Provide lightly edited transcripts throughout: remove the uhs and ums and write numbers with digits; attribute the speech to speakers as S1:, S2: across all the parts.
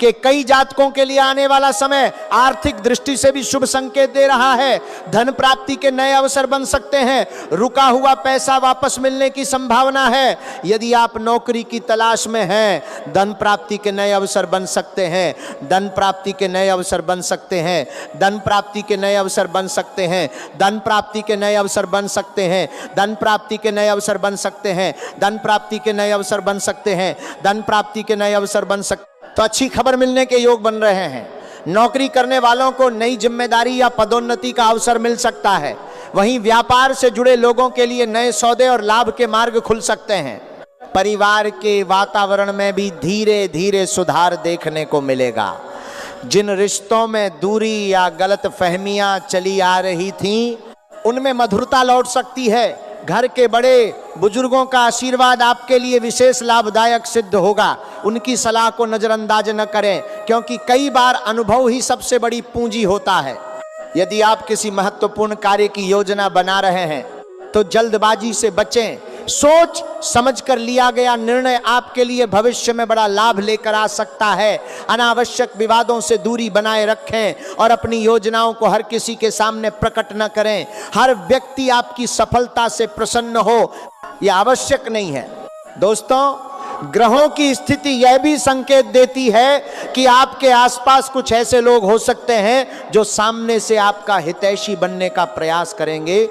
S1: कि कई जातकों के लिए आने वाला समय आर्थिक दृष्टि से भी शुभ संकेत दे रहा है। धन प्राप्ति के नए अवसर बन सकते हैं। रुका हुआ पैसा वापस मिलने की संभावना है। यदि आप नौकरी की तलाश में हैं, धन प्राप्ति के नए अवसर बन सकते हैं। धन प्राप्ति के नए अवसर बन सकते हैं। धन प्राप्ति के नए अवसर बन सकते हैं। धन प्राप्ति के नए अवसर बन सकते हैं। धन प्राप्ति के नए अवसर बन सकते हैं। धन प्राप्ति के नए अवसर बन सकते हैं। धन प्राप्ति के नए अवसर बन सकते। तो अच्छी खबर मिलने के योग बन रहे हैं। नौकरी करने वालों को नई जिम्मेदारी या पदोन्नति का अवसर मिल सकता है। वहीं व्यापार से जुड़े लोगों के लिए नए सौदे और लाभ के मार्ग खुल सकते हैं। परिवार के वातावरण में भी धीरे धीरे सुधार देखने को मिलेगा। जिन रिश्तों में दूरी या गलत फहमियां चली आ रही थीं, उनमें मधुरता लौट सकती है। घर के बड़े बुजुर्गों का आशीर्वाद आपके लिए विशेष लाभदायक सिद्ध होगा। उनकी सलाह को नजरअंदाज न करें, क्योंकि कई बार अनुभव ही सबसे बड़ी पूंजी होता है। यदि आप किसी महत्वपूर्ण कार्य की योजना बना रहे हैं तो जल्दबाजी से बचें। सोच समझकर लिया गया निर्णय आपके लिए भविष्य में बड़ा लाभ लेकर आ सकता है। अनावश्यक विवादों से दूरी बनाए रखें और अपनी योजनाओं को हर किसी के सामने प्रकट न करें। हर व्यक्ति आपकी सफलता से प्रसन्न हो, यह आवश्यक नहीं है। दोस्तों, ग्रहों की स्थिति यह भी संकेत देती है कि आपके आसपास कुछ ऐसे लोग हो सकते हैं जो सामने से आपका हितैषी बनने का प्रयास करेंगे,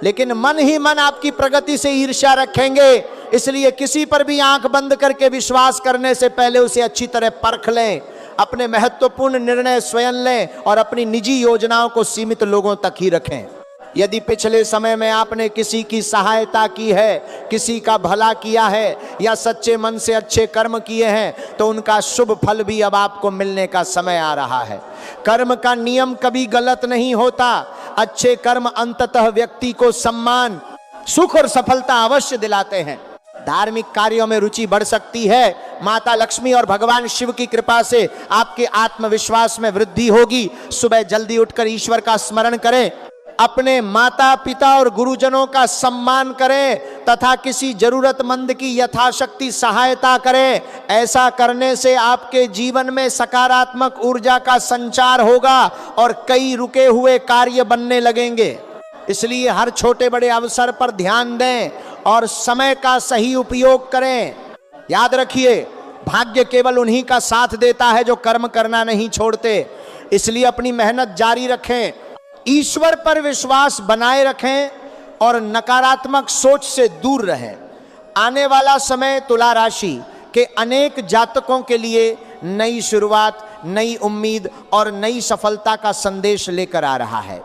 S1: लेकिन मन ही मन आपकी प्रगति से ईर्ष्या रखेंगे। इसलिए किसी पर भी आंख बंद करके विश्वास करने से पहले उसे अच्छी तरह परख लें। अपने महत्वपूर्ण निर्णय स्वयं लें और अपनी निजी योजनाओं को सीमित लोगों तक ही रखें। यदि पिछले समय में आपने किसी की सहायता की है, किसी का भला किया है या सच्चे मन से अच्छे कर्म किए हैं, तो उनका शुभ फल भी अब आपको मिलने का समय आ रहा है। कर्म का नियम कभी गलत नहीं होता। अच्छे कर्म अंततः व्यक्ति को सम्मान, सुख और सफलता अवश्य दिलाते हैं। धार्मिक कार्यों में रुचि बढ़ सकती है। माता लक्ष्मी और भगवान शिव की कृपा से आपके आत्मविश्वास में वृद्धि होगी। सुबह जल्दी उठकर ईश्वर का स्मरण करें, अपने माता पिता और गुरुजनों का सम्मान करें तथा किसी जरूरतमंद की यथाशक्ति सहायता करें। ऐसा करने से आपके जीवन में सकारात्मक ऊर्जा का संचार होगा और कई रुके हुए कार्य बनने लगेंगे। इसलिए हर छोटे बड़े अवसर पर ध्यान दें और समय का सही उपयोग करें। याद रखिए, भाग्य केवल उन्हीं का साथ देता है जो कर्म करना नहीं छोड़ते। इसलिए अपनी मेहनत जारी रखें, ईश्वर पर विश्वास बनाए रखें और नकारात्मक सोच से दूर रहें। आने वाला समय तुला राशि के अनेक जातकों के लिए नई शुरुआत, नई उम्मीद और नई सफलता का संदेश लेकर आ रहा है।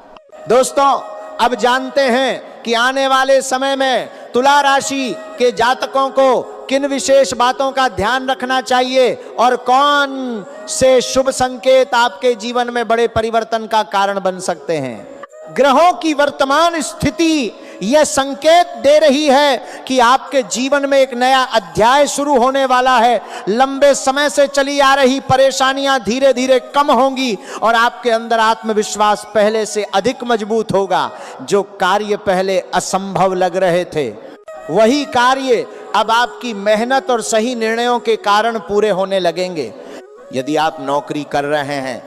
S1: दोस्तों, अब जानते हैं कि आने वाले समय में तुला राशि के जातकों को किन विशेष बातों का ध्यान रखना चाहिए और कौन से शुभ संकेत आपके जीवन में बड़े परिवर्तन का कारण बन सकते हैं। ग्रहों की वर्तमान स्थिति यह संकेत दे रही है कि आपके जीवन में एक नया अध्याय शुरू होने वाला है। लंबे समय से चली आ रही परेशानियां धीरे धीरे कम होंगी और आपके अंदर आत्मविश्वास पहले से अधिक मजबूत होगा। जो कार्य पहले असंभव लग रहे थे, वही कार्य अब आपकी मेहनत और सही निर्णयों के कारण पूरे होने लगेंगे। यदि आप नौकरी कर रहे हैं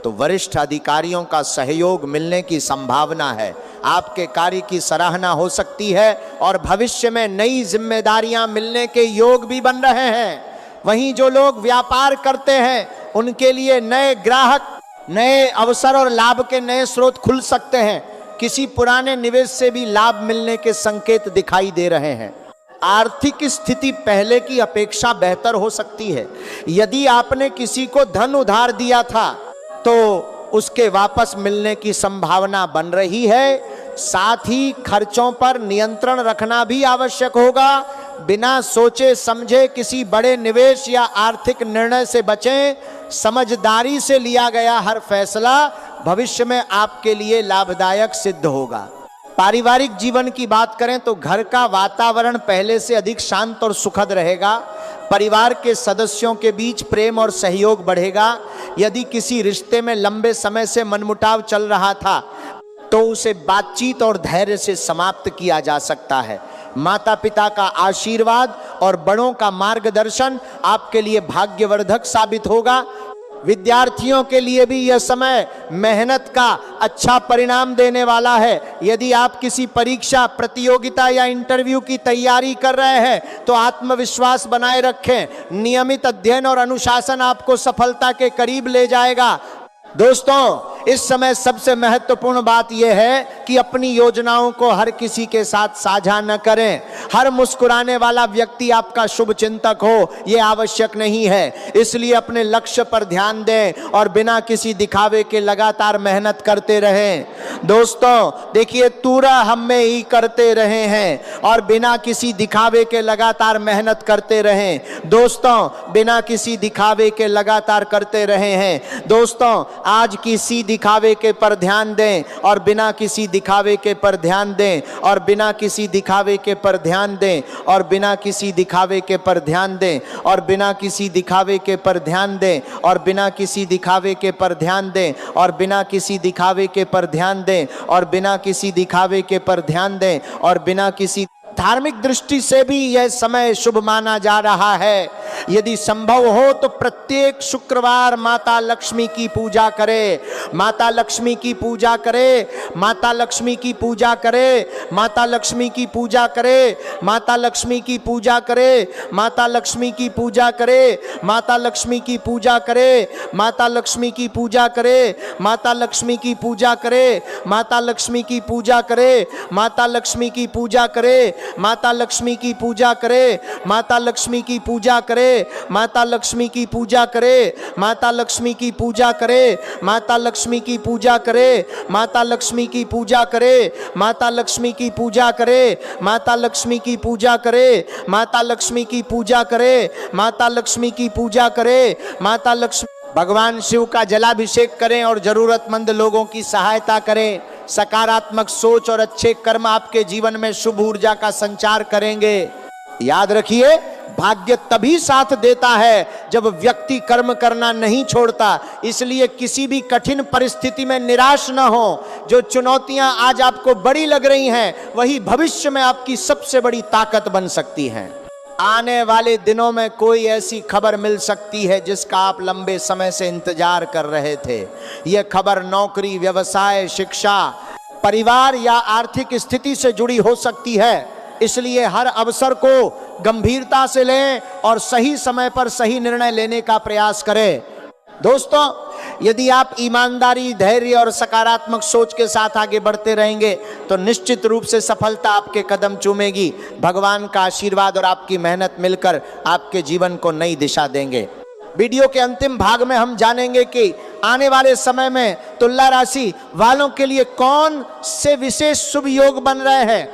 S1: तो वरिष्ठ अधिकारियों का सहयोग मिलने की संभावना है। आपके कार्य की सराहना हो सकती है और भविष्य में नई जिम्मेदारियां मिलने के योग भी बन रहे हैं। वहीं जो लोग व्यापार करते हैं उनके लिए नए ग्राहक, नए अवसर और लाभ के नए स्रोत खुल सकते हैं। किसी पुराने निवेश से भी लाभ मिलने के संकेत दिखाई दे रहे हैं। आर्थिक स्थिति पहले की अपेक्षा बेहतर हो सकती है। यदि आपने किसी को धन उधार दिया था तो उसके वापस मिलने की संभावना बन रही है। साथ ही खर्चों पर नियंत्रण रखना भी आवश्यक होगा। बिना सोचे समझे किसी बड़े निवेश या आर्थिक निर्णय से बचें। समझदारी से लिया गया हर फैसला भविष्य में आपके लिए लाभदायक सिद्ध होगा। पारिवारिक जीवन की बात करें तो घर का वातावरण पहले से अधिक शांत और सुखद रहेगा। परिवार के सदस्यों के बीच प्रेम और सहयोग बढ़ेगा। यदि किसी रिश्ते में लंबे समय से मनमुटाव चल रहा था तो उसे बातचीत और धैर्य से समाप्त किया जा सकता है। माता पिता का आशीर्वाद और बड़ों का मार्गदर्शन आपके लिए भाग्यवर्धक साबित होगा। विद्यार्थियों के लिए भी यह समय मेहनत का अच्छा परिणाम देने वाला है। यदि आप किसी परीक्षा, प्रतियोगिता या इंटरव्यू की तैयारी कर रहे हैं तो आत्मविश्वास बनाए रखें। नियमित अध्ययन और अनुशासन आपको सफलता के करीब ले जाएगा। दोस्तों, इस समय सबसे महत्वपूर्ण बात यह है कि अपनी योजनाओं को हर किसी के साथ साझा न करें। हर मुस्कुराने वाला व्यक्ति आपका शुभ चिंतक हो, यह आवश्यक नहीं है। इसलिए अपने लक्ष्य पर ध्यान दें और बिना किसी दिखावे के लगातार मेहनत करते रहें। दोस्तों देखिए, तूरा हम में ही करते रहे हैं और बिना किसी दिखावे के लगातार मेहनत करते रहें। दोस्तों, बिना किसी दिखावे के लगातार करते रहे हैं। दोस्तों, आज किसी दिखावे के पर ध्यान दें और बिना किसी दिखावे के पर ध्यान दें और बिना किसी दिखावे के पर ध्यान दें और बिना किसी दिखावे के पर ध्यान दें और बिना किसी दिखावे के पर ध्यान दें और बिना किसी दिखावे के पर ध्यान दें और बिना किसी दिखावे के पर ध्यान दें और बिना किसी दिखावे के पर ध्यान दें और बिना किसी धार्मिक दृष्टि से भी यह समय शुभ माना जा रहा है। यदि संभव हो तो प्रत्येक शुक्रवार माता लक्ष्मी की पूजा करें। माता लक्ष्मी की पूजा करें। माता लक्ष्मी की पूजा करें। माता लक्ष्मी की पूजा करें। माता लक्ष्मी की पूजा करें। माता लक्ष्मी की पूजा करें। माता लक्ष्मी की पूजा करें। माता लक्ष्मी की पूजा करें। माता लक्ष्मी की पूजा करें। माता लक्ष्मी की पूजा करें। माता लक्ष्मी की पूजा करें। माता लक्ष्मी की पूजा करे। माता लक्ष्मी की पूजा करे। माता लक्ष्मी की पूजा करे। माता लक्ष्मी की पूजा करे। माता लक्ष्मी की पूजा करे। माता लक्ष्मी की पूजा करे। माता लक्ष्मी की पूजा करे। माता लक्ष्मी की पूजा करे। माता लक्ष्मी की पूजा करे। माता लक्ष्मी की पूजा करे। माता लक्ष्मी, भगवान शिव का जलाभिषेक करें और जरूरतमंद लोगों की सहायता करें। सकारात्मक सोच और अच्छे कर्म आपके जीवन में शुभ ऊर्जा का संचार करेंगे। याद रखिए, भाग्य तभी साथ देता है जब व्यक्ति कर्म करना नहीं छोड़ता। इसलिए किसी भी कठिन परिस्थिति में निराश न हो। जो चुनौतियां आज आपको बड़ी लग रही हैं, वही भविष्य में आपकी सबसे बड़ी ताकत बन सकती हैं। आने वाले दिनों में कोई ऐसी खबर मिल सकती है जिसका आप लंबे समय से इंतजार कर रहे थे। यह खबर नौकरी, व्यवसाय, शिक्षा, परिवार या आर्थिक स्थिति से जुड़ी हो सकती है। इसलिए हर अवसर को गंभीरता से लें और सही समय पर सही निर्णय लेने का प्रयास करें। दोस्तों, यदि आप ईमानदारी, धैर्य और सकारात्मक सोच के साथ आगे बढ़ते रहेंगे तो निश्चित रूप से सफलता आपके कदम चूमेगी। भगवान का आशीर्वाद और आपकी मेहनत मिलकर आपके जीवन को नई दिशा देंगे। वीडियो के अंतिम भाग में हम जानेंगे कि आने वाले समय में तुला राशि वालों के लिए कौन से विशेष शुभ योग बन रहे हैं,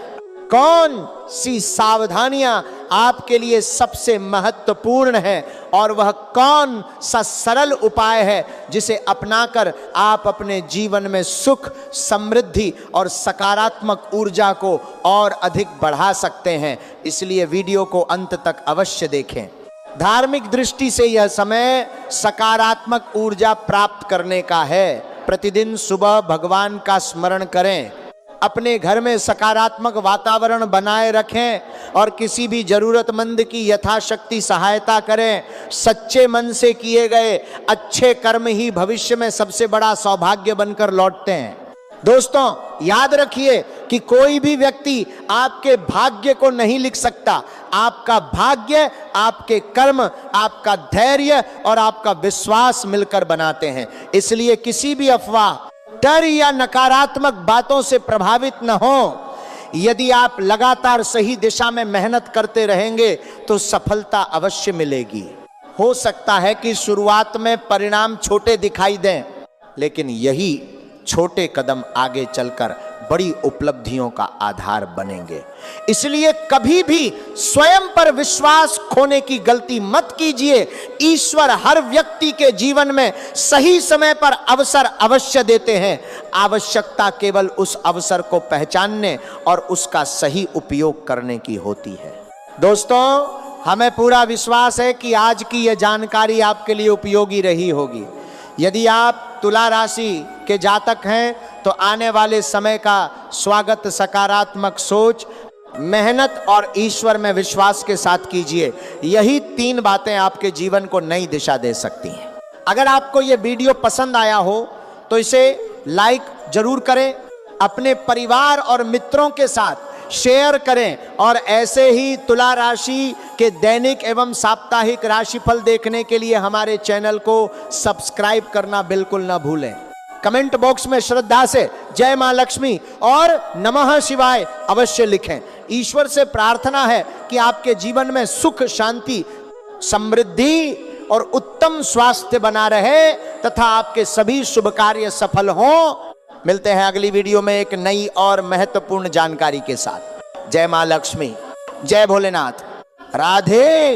S1: कौन सी सावधानियां आपके लिए सबसे महत्वपूर्ण है और वह कौन सा सरल उपाय है जिसे अपनाकर आप अपने जीवन में सुख, समृद्धि और सकारात्मक ऊर्जा को और अधिक बढ़ा सकते हैं। इसलिए वीडियो को अंत तक अवश्य देखें। धार्मिक दृष्टि से यह समय सकारात्मक ऊर्जा प्राप्त करने का है। प्रतिदिन सुबह भगवान का स्मरण करें, अपने घर में सकारात्मक वातावरण बनाए रखें और किसी भी जरूरतमंद की यथाशक्ति सहायता करें। सच्चे मन से किए गए अच्छे कर्म ही भविष्य में सबसे बड़ा सौभाग्य बनकर लौटते हैं। दोस्तों, याद रखिए कि कोई भी व्यक्ति आपके भाग्य को नहीं लिख सकता। आपका भाग्य आपके कर्म, आपका धैर्य और आपका विश्वास मिलकर बनाते हैं। इसलिए किसी भी अफवाह, डर या नकारात्मक बातों से प्रभावित न हो। यदि आप लगातार सही दिशा में मेहनत करते रहेंगे तो सफलता अवश्य मिलेगी। हो सकता है कि शुरुआत में परिणाम छोटे दिखाई दें, लेकिन यही छोटे कदम आगे चलकर बड़ी उपलब्धियों का आधार बनेंगे। इसलिए कभी भी स्वयं पर विश्वास खोने की गलती मत कीजिए। ईश्वर हर व्यक्ति के जीवन में सही समय पर अवसर अवश्य देते हैं। आवश्यकता केवल उस अवसर को पहचानने और उसका सही उपयोग करने की होती है। दोस्तों, हमें पूरा विश्वास है कि आज की यह जानकारी आपके लिए उपयोगी रही होगी। यदि आप तुला राशि के जातक हैं तो आने वाले समय का स्वागत सकारात्मक सोच, मेहनत और ईश्वर में विश्वास के साथ कीजिए। यही 3 बातें आपके जीवन को नई दिशा दे सकती हैं। अगर आपको ये वीडियो पसंद आया हो तो इसे लाइक जरूर करें, अपने परिवार और मित्रों के साथ शेयर करें और ऐसे ही तुला राशि के दैनिक एवं साप्ताहिक राशिफल देखने के लिए हमारे चैनल को सब्सक्राइब करना बिल्कुल ना भूलें। कमेंट बॉक्स में श्रद्धा से जय मां लक्ष्मी और नमः शिवाय अवश्य लिखें। ईश्वर से प्रार्थना है कि आपके जीवन में सुख, शांति, समृद्धि और उत्तम स्वास्थ्य बना रहे तथा आपके सभी शुभ कार्य सफल हों। मिलते हैं अगली वीडियो में एक नई और महत्वपूर्ण जानकारी के साथ। जय मां लक्ष्मी, जय भोलेनाथ, राधे।